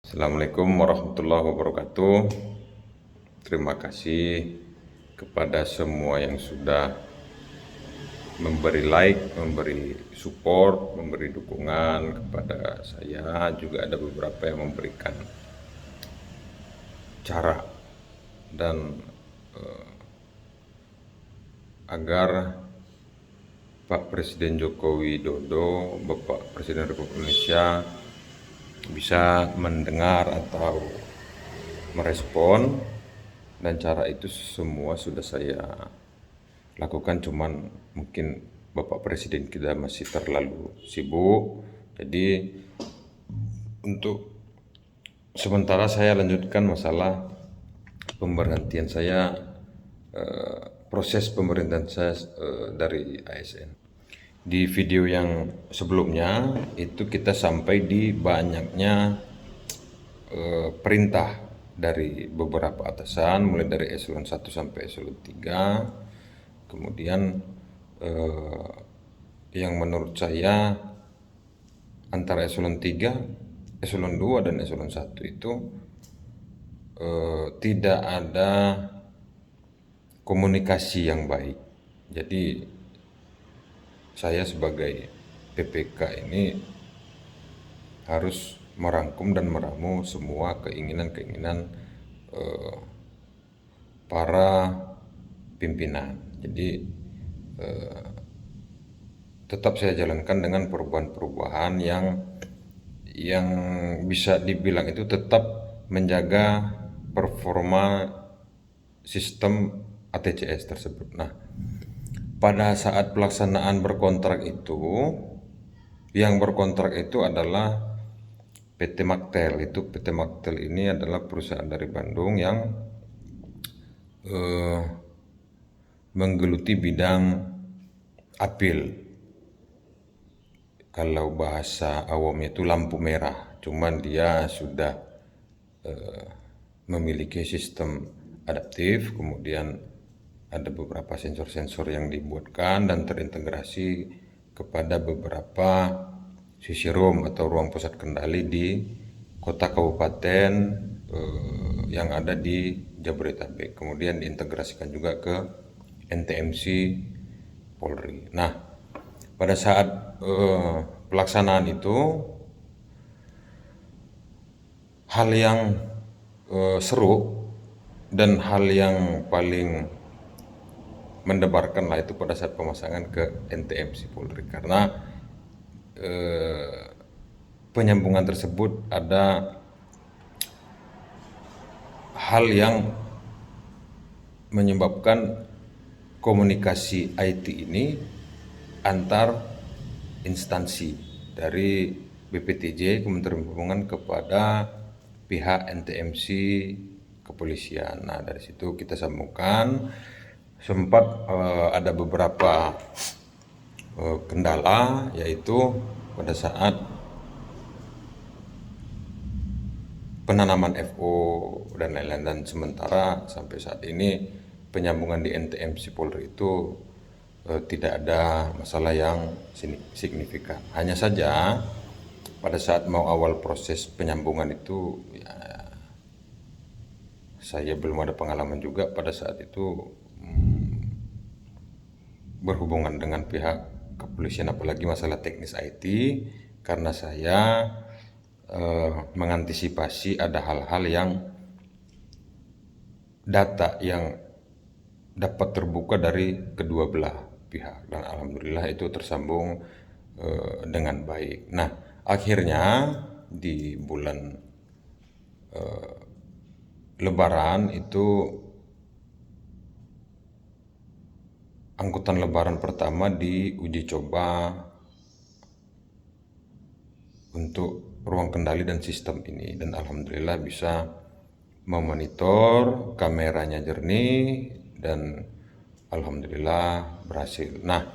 Assalamualaikum warahmatullahi wabarakatuh. Terima kasih kepada semua yang sudah memberi like, memberi support, memberi dukungan kepada saya. Juga ada beberapa yang memberikan cara dan agar Pak Presiden Joko Widodo, Bapak Presiden Republik Indonesia bisa mendengar atau merespon, dan cara itu semua sudah saya lakukan, cuman mungkin Bapak Presiden kita masih terlalu sibuk. Jadi untuk sementara saya lanjutkan masalah pemberhentian saya, proses pemberhentian saya dari ASN. Di video yang sebelumnya itu kita sampai di banyaknya perintah dari beberapa atasan, mulai dari eselon 1 sampai eselon 3. Kemudian yang menurut saya antara eselon 3, eselon 2 dan eselon 1 itu tidak ada komunikasi yang baik. Jadi saya sebagai PPK ini harus merangkum dan meramu semua keinginan-keinginan para pimpinan. Jadi tetap saya jalankan dengan perubahan-perubahan yang bisa dibilang itu tetap menjaga performa sistem ATCS tersebut. Nah, pada saat pelaksanaan berkontrak itu, yang berkontrak itu adalah PT Maktel. PT Maktel ini adalah perusahaan dari Bandung yang menggeluti bidang apil. Kalau bahasa awamnya itu lampu merah, cuman dia sudah memiliki sistem adaptif, kemudian ada beberapa sensor-sensor yang dibuatkan dan terintegrasi kepada beberapa sisi room atau ruang pusat kendali di kota kabupaten yang ada di Jabodetabek. Kemudian diintegrasikan juga ke NTMC Polri. Nah, pada saat pelaksanaan itu, hal yang seru dan hal yang paling mendebarkan lah itu pada saat pemasangan ke NTMC Polri, karena penyambungan tersebut ada hal yang menyebabkan komunikasi IT ini antar instansi dari BPTJ, Kementerian Perhubungan, kepada pihak NTMC kepolisian. Nah, dari situ kita sambungkan. Sempat ada beberapa kendala, yaitu pada saat penanaman FO dan lain-lain, dan sementara sampai saat ini penyambungan di NTMC Polri itu tidak ada masalah yang signifikan. Hanya saja pada saat mau awal proses penyambungan itu ya, saya belum ada pengalaman juga pada saat itu berhubungan dengan pihak kepolisian, apalagi masalah teknis IT, karena saya mengantisipasi ada hal-hal yang data yang dapat terbuka dari kedua belah pihak, dan alhamdulillah itu tersambung dengan baik. Nah, akhirnya di bulan Lebaran itu, angkutan Lebaran pertama diuji coba untuk ruang kendali dan sistem ini, dan alhamdulillah bisa memonitor, kameranya jernih, dan alhamdulillah berhasil. Nah,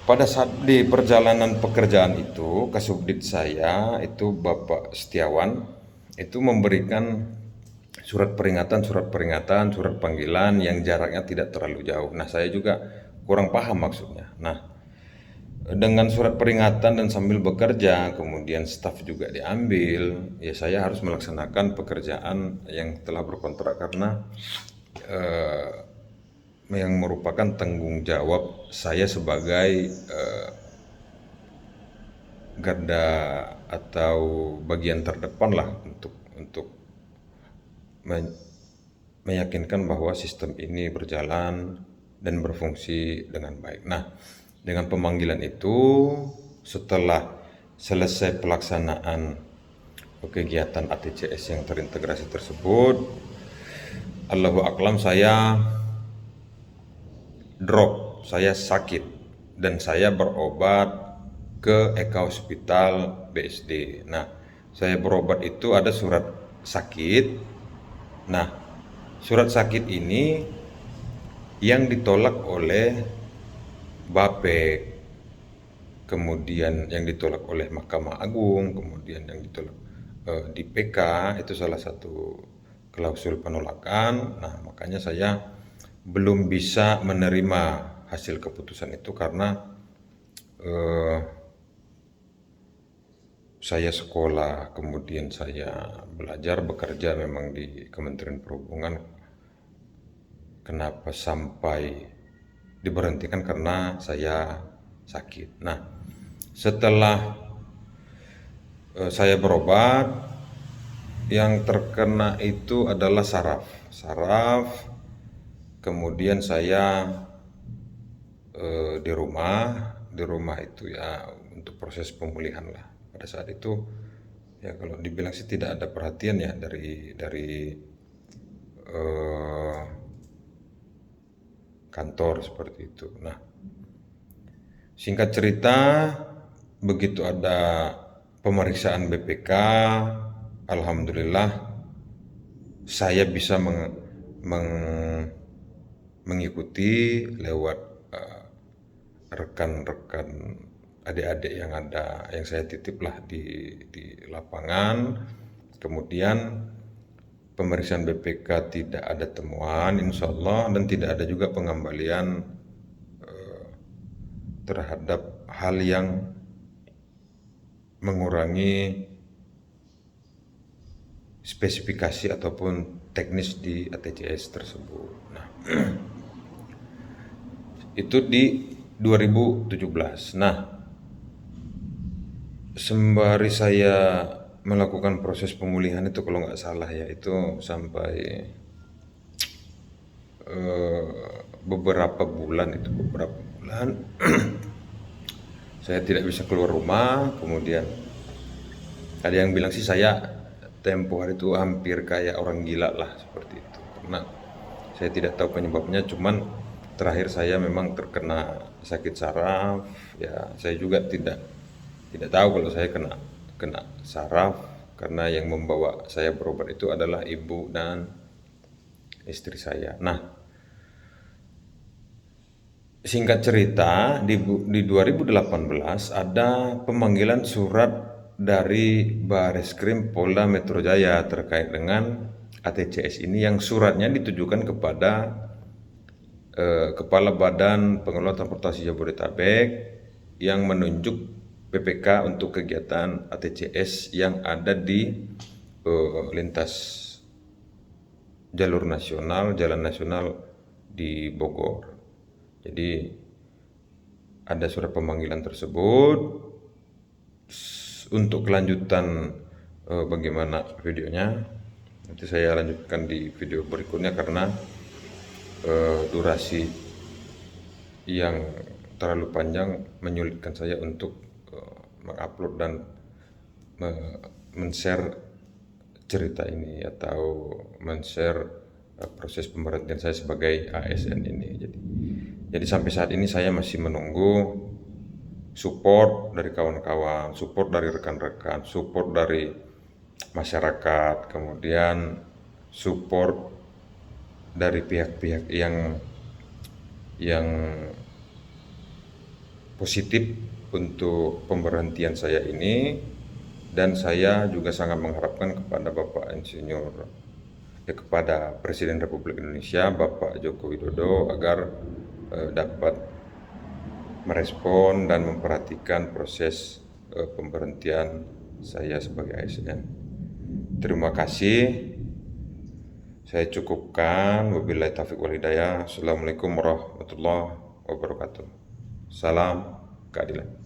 pada saat di perjalanan pekerjaan itu, Kasubdit saya itu Bapak Setiawan itu memberikan surat peringatan, surat panggilan yang jaraknya tidak terlalu jauh. Nah, saya juga kurang paham maksudnya. Nah, dengan surat peringatan dan sambil bekerja, kemudian staf juga diambil, ya saya harus melaksanakan pekerjaan yang telah berkontrak karena yang merupakan tanggung jawab saya sebagai garda atau bagian terdepan lah untuk meyakinkan bahwa sistem ini berjalan dan berfungsi dengan baik. Nah, dengan pemanggilan itu setelah selesai pelaksanaan kegiatan ATCS yang terintegrasi tersebut, Allahu Aklam saya drop, saya sakit dan saya berobat ke Eka Hospital BSD. Nah, saya berobat itu ada surat sakit. Nah, surat sakit ini yang ditolak oleh Bapek, kemudian yang ditolak oleh Mahkamah Agung, kemudian yang ditolak di PK, itu salah satu klausul penolakan. Nah, makanya saya belum bisa menerima hasil keputusan itu karena eh, saya sekolah, kemudian saya belajar, bekerja memang di Kementerian Perhubungan. Kenapa sampai diberhentikan? Karena saya sakit. Nah, setelah saya berobat, yang terkena itu adalah saraf. Saraf, kemudian saya di rumah itu ya untuk proses pemulihan lah. Pada saat itu ya kalau dibilang sih tidak ada perhatian ya dari eh, kantor seperti itu. Nah, singkat cerita, begitu ada pemeriksaan BPK, alhamdulillah saya bisa mengikuti lewat rekan-rekan adik-adik yang ada, yang saya titip lah di lapangan. Kemudian pemeriksaan BPK tidak ada temuan, insya Allah, dan tidak ada juga pengembalian terhadap hal yang mengurangi spesifikasi ataupun teknis di ATCS tersebut. Nah, itu di 2017. Nah, sembari saya melakukan proses pemulihan itu kalau nggak salah ya itu sampai beberapa bulan saya tidak bisa keluar rumah. Kemudian ada yang bilang sih saya tempo hari itu hampir kayak orang gila lah seperti itu karena saya tidak tahu penyebabnya, cuman terakhir saya memang terkena sakit saraf. Ya saya juga tidak tahu kalau saya kena saraf karena yang membawa saya berobat itu adalah ibu dan istri saya. Nah, singkat cerita, di 2018 ada pemanggilan surat dari Bareskrim Polda Metro Jaya terkait dengan ATCS ini, yang suratnya ditujukan kepada Kepala Badan Pengelola Transportasi Jabodetabek yang menunjuk PPK untuk kegiatan ATCS yang ada di lintas jalur nasional, jalan nasional di Bogor. Jadi ada surat pemanggilan tersebut. Untuk kelanjutan bagaimana videonya nanti saya lanjutkan di video berikutnya karena durasi yang terlalu panjang menyulitkan saya untuk mengupload dan men-share cerita ini atau men-share proses pemberhentian saya sebagai ASN ini. Jadi sampai saat ini saya masih menunggu support dari kawan-kawan, support dari rekan-rekan, support dari masyarakat, kemudian support dari pihak-pihak yang positif untuk pemberhentian saya ini. Dan saya juga sangat mengharapkan kepada Bapak Insinyur kepada Presiden Republik Indonesia Bapak Joko Widodo agar dapat merespon dan memperhatikan proses pemberhentian saya sebagai ASN. Terima kasih. Saya cukupkan. Wabillahi taufiq wal hidayah. Assalamualaikum warahmatullahi wabarakatuh. Salam keadilan.